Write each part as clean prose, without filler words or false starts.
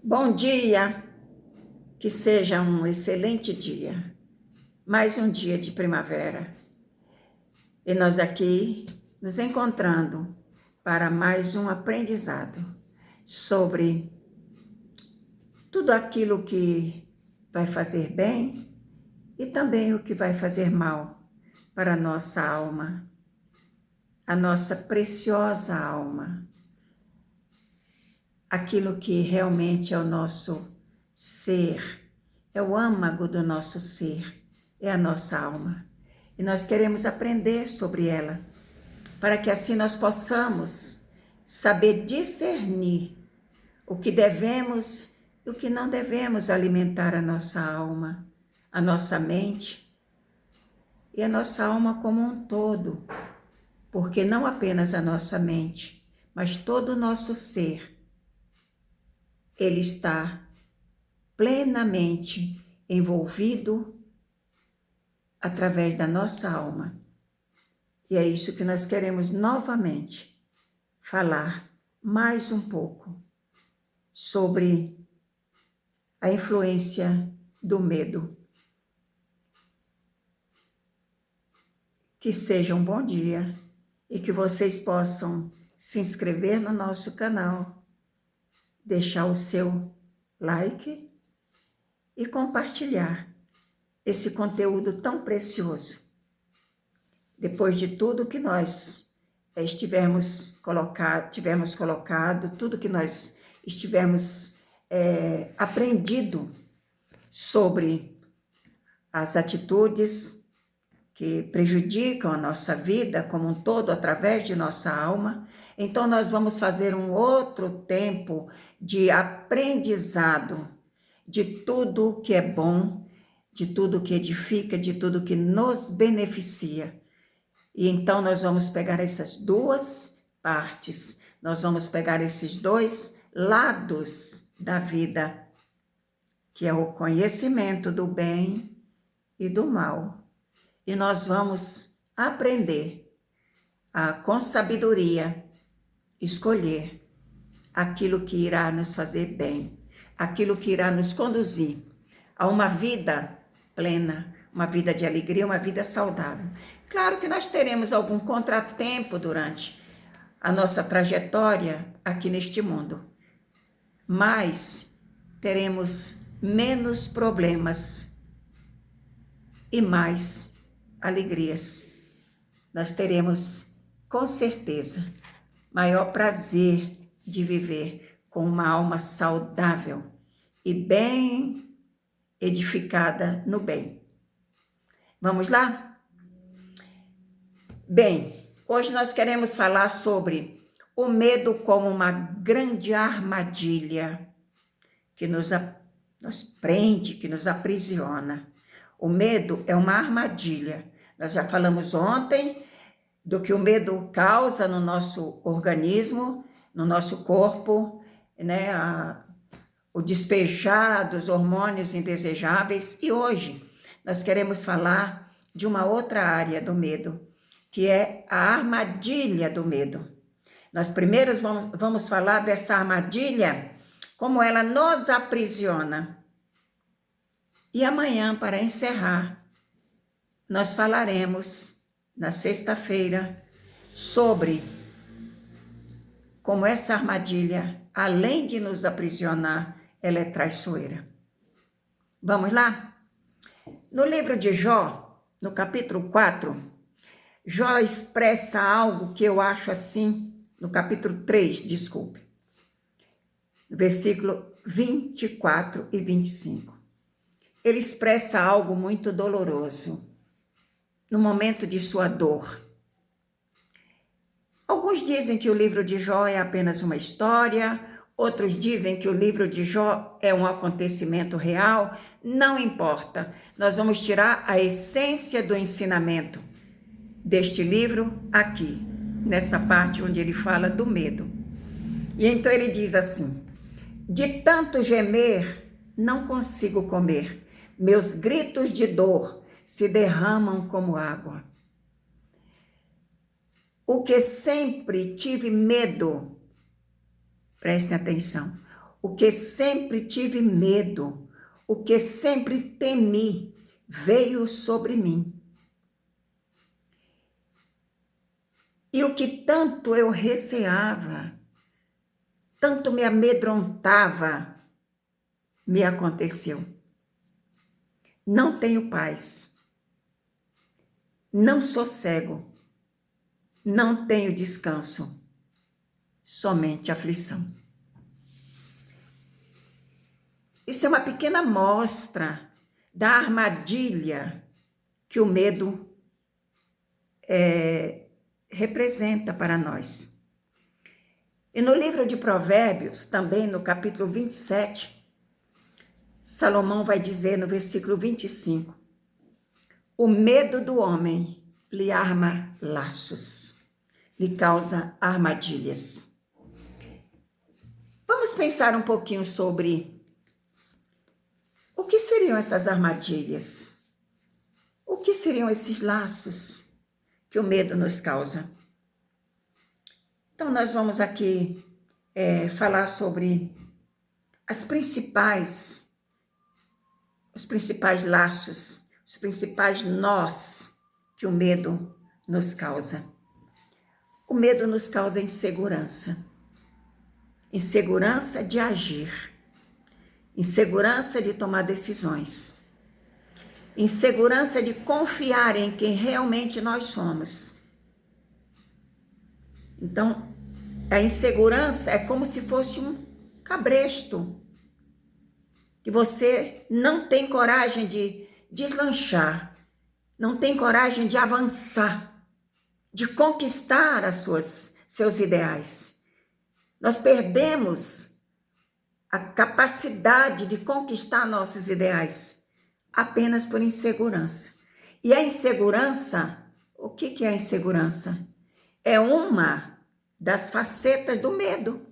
Bom dia, que seja um excelente dia, mais um dia de primavera. E nós aqui nos encontrando para mais um aprendizado sobre tudo aquilo que vai fazer bem e também o que vai fazer mal para a nossa alma, a nossa preciosa alma, aquilo que realmente é o nosso ser. É o âmago do nosso ser, é a nossa alma. E nós queremos aprender sobre ela, para que assim nós possamos saber discernir o que devemos e o que não devemos alimentar a nossa alma, a nossa mente e a nossa alma como um todo, porque não apenas a nossa mente, mas todo o nosso ser, ele está plenamente envolvido através da nossa alma. E é isso que nós queremos novamente falar mais um pouco sobre a influência do medo. Que seja um bom dia e que vocês possam se inscrever no nosso canal, deixar o seu like e compartilhar esse conteúdo tão precioso. Depois de tudo que nós tivemos colocado, tudo que nós tivemos aprendido sobre as atitudes que prejudicam a nossa vida como um todo através de nossa alma, então nós vamos fazer um outro tempo de aprendizado de tudo que é bom, de tudo que edifica, de tudo que nos beneficia. E então nós vamos pegar essas duas partes, nós vamos pegar esses dois lados da vida, que é o conhecimento do bem e do mal. E nós vamos aprender a, com sabedoria, escolher aquilo que irá nos fazer bem, aquilo que irá nos conduzir a uma vida plena, uma vida de alegria, uma vida saudável. Claro que nós teremos algum contratempo durante a nossa trajetória aqui neste mundo, mas teremos menos problemas e mais alegrias. Nós teremos, com certeza, maior prazer de viver com uma alma saudável e bem edificada no bem. Vamos lá? Bem, hoje nós queremos falar sobre o medo como uma grande armadilha que nos prende, que nos aprisiona. O medo é uma armadilha. Nós já falamos ontem do que o medo causa no nosso organismo, no nosso corpo, né? O despejar dos hormônios indesejáveis. E hoje nós queremos falar de uma outra área do medo, que é a armadilha do medo. Nós primeiro vamos falar dessa armadilha, como ela nos aprisiona. E amanhã, para encerrar, nós falaremos, na sexta-feira, sobre como essa armadilha, além de nos aprisionar, ela é traiçoeira. Vamos lá? No livro de Jó, no capítulo 4, Jó expressa algo que eu acho assim, no capítulo 3, desculpe, versículo 24 e 25. Ele expressa algo muito doloroso no momento de sua dor. Alguns dizem que o livro de Jó é apenas uma história, outros dizem que o livro de Jó é um acontecimento real. Não importa, nós vamos tirar a essência do ensinamento deste livro aqui, nessa parte onde ele fala do medo. E então ele diz assim: de tanto gemer, não consigo comer, meus gritos de dor se derramam como água. O que sempre tive medo, prestem atenção, o que sempre tive medo, o que sempre temi, veio sobre mim. E o que tanto eu receava, tanto me amedrontava, me aconteceu. Não tenho paz, não sossego, não tenho descanso, somente aflição. Isso é uma pequena amostra da armadilha que o medo representa para nós. E no livro de Provérbios, também no capítulo 27, Salomão vai dizer no versículo 25, o medo do homem lhe arma laços, lhe causa armadilhas. Vamos pensar um pouquinho sobre o que seriam essas armadilhas? O que seriam esses laços que o medo nos causa? Então, nós vamos aqui falar sobre os principais laços, os principais nós que o medo nos causa. O medo nos causa insegurança. Insegurança de agir. Insegurança de tomar decisões. Insegurança de confiar em quem realmente nós somos. Então, a insegurança é como se fosse um cabresto que você não tem coragem de deslanchar, não tem coragem de avançar, de conquistar seus ideais. Nós perdemos a capacidade de conquistar nossos ideais apenas por insegurança. E a insegurança, o que é a insegurança? É uma das facetas do medo.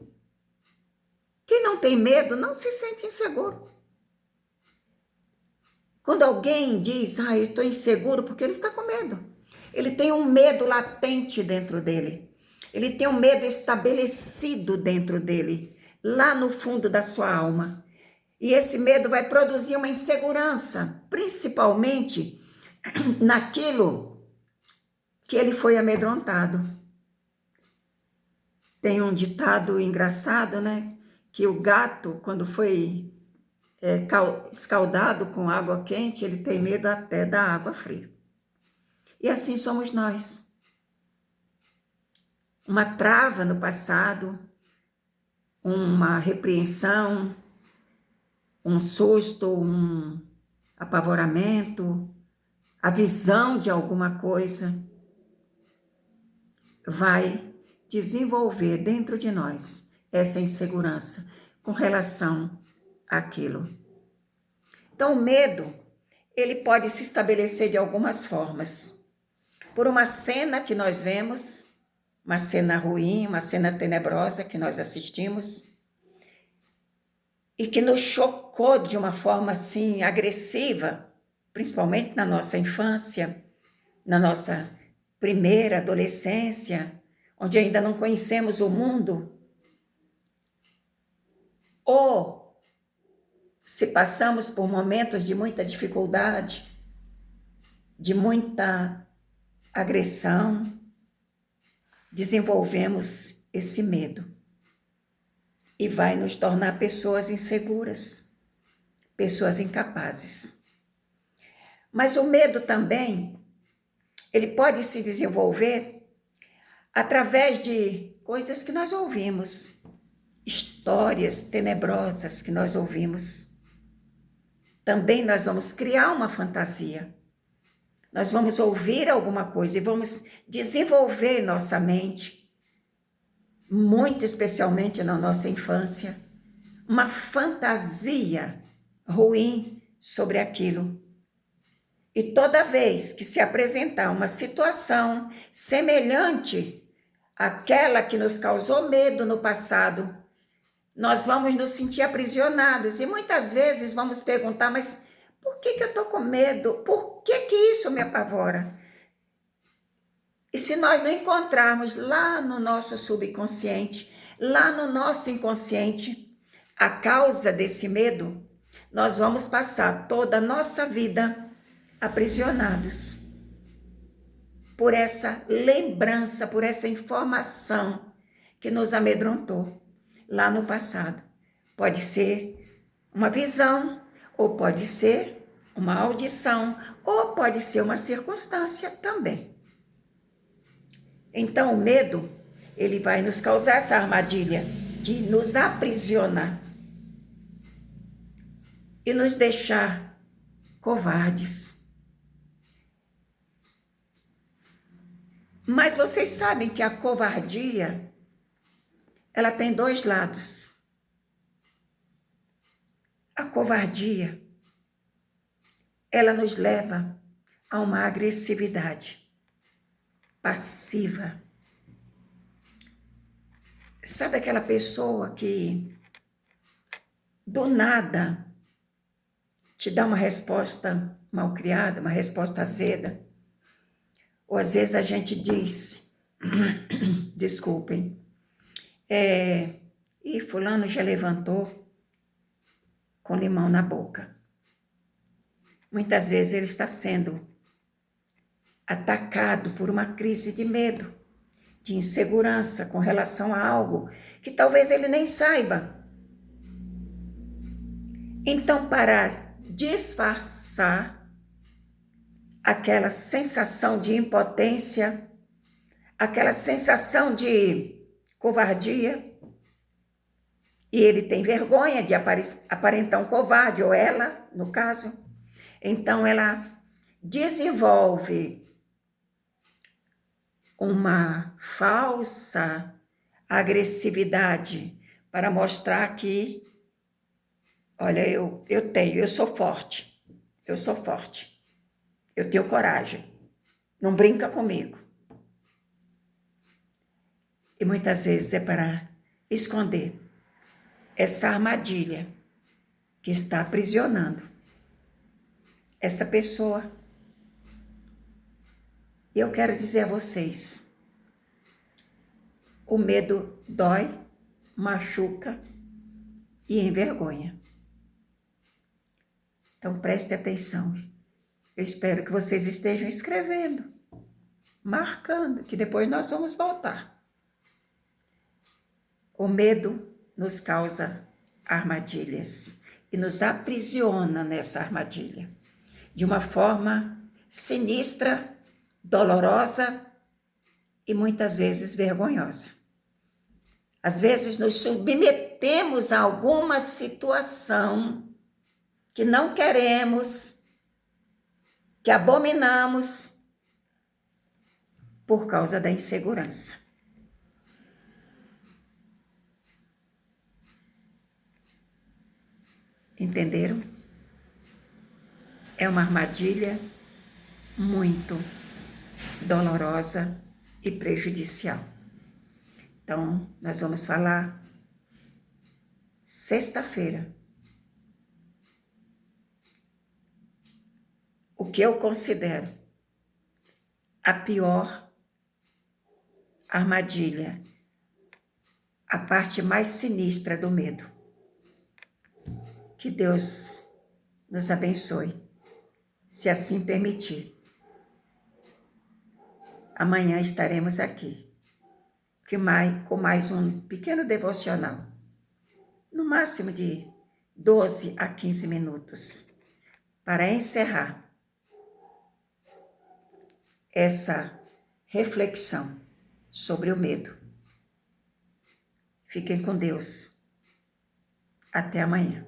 Quem não tem medo não se sente inseguro. Quando alguém diz, eu estou inseguro, porque ele está com medo. Ele tem um medo latente dentro dele. Ele tem um medo estabelecido dentro dele, lá no fundo da sua alma. E esse medo vai produzir uma insegurança, principalmente naquilo que ele foi amedrontado. Tem um ditado engraçado, né? Que o gato, quando foi escaldado com água quente, ele tem medo até da água fria. E assim somos nós. Uma trava no passado, uma repreensão, um susto, um apavoramento, a visão de alguma coisa vai desenvolver dentro de nós essa insegurança com relação àquilo. Então, o medo, ele pode se estabelecer de algumas formas. Por uma cena que nós vemos, uma cena ruim, uma cena tenebrosa que nós assistimos, e que nos chocou de uma forma assim agressiva, principalmente na nossa infância, na nossa primeira adolescência, onde ainda não conhecemos o mundo, ou se passamos por momentos de muita dificuldade, de muita agressão, desenvolvemos esse medo e vai nos tornar pessoas inseguras, pessoas incapazes. Mas o medo também, ele pode se desenvolver através de coisas que nós ouvimos, histórias tenebrosas que nós ouvimos. Também nós vamos criar uma fantasia. Nós vamos ouvir alguma coisa e vamos desenvolver nossa mente, muito especialmente na nossa infância, uma fantasia ruim sobre aquilo. E toda vez que se apresentar uma situação semelhante àquela que nos causou medo no passado, nós vamos nos sentir aprisionados e muitas vezes vamos perguntar, mas por que eu estou com medo? Por que isso me apavora? E se nós não encontrarmos lá no nosso subconsciente, lá no nosso inconsciente, a causa desse medo, nós vamos passar toda a nossa vida aprisionados por essa lembrança, por essa informação que nos amedrontou lá no passado. Pode ser uma visão, ou pode ser uma audição, ou pode ser uma circunstância também. Então, o medo, ele vai nos causar essa armadilha de nos aprisionar e nos deixar covardes. Mas vocês sabem que a covardia, ela tem dois lados. A covardia, ela nos leva a uma agressividade passiva. Sabe aquela pessoa que do nada te dá uma resposta mal criada, uma resposta azeda? Ou às vezes a gente diz, desculpem, e fulano já levantou com limão na boca. Muitas vezes ele está sendo atacado por uma crise de medo, de insegurança com relação a algo que talvez ele nem saiba. Então, para disfarçar aquela sensação de impotência, aquela sensação de covardia, e ele tem vergonha de aparentar um covarde, ou ela, no caso, então ela desenvolve uma falsa agressividade para mostrar que, olha, eu sou forte, eu tenho coragem, não brinca comigo. E muitas vezes é para esconder essa armadilha que está aprisionando essa pessoa. E eu quero dizer a vocês, o medo dói, machuca e envergonha. Então preste atenção. Eu espero que vocês estejam escrevendo, marcando, que depois nós vamos voltar. O medo nos causa armadilhas e nos aprisiona nessa armadilha de uma forma sinistra, dolorosa e muitas vezes vergonhosa. Às vezes nos submetemos a alguma situação que não queremos, que abominamos por causa da insegurança. Entenderam? É uma armadilha muito dolorosa e prejudicial. Então, nós vamos falar sexta-feira o que eu considero a pior armadilha, a parte mais sinistra do medo. Que Deus nos abençoe, se assim permitir. Amanhã estaremos aqui, com mais um pequeno devocional, no máximo de 12 a 15 minutos, para encerrar essa reflexão sobre o medo. Fiquem com Deus. Até amanhã.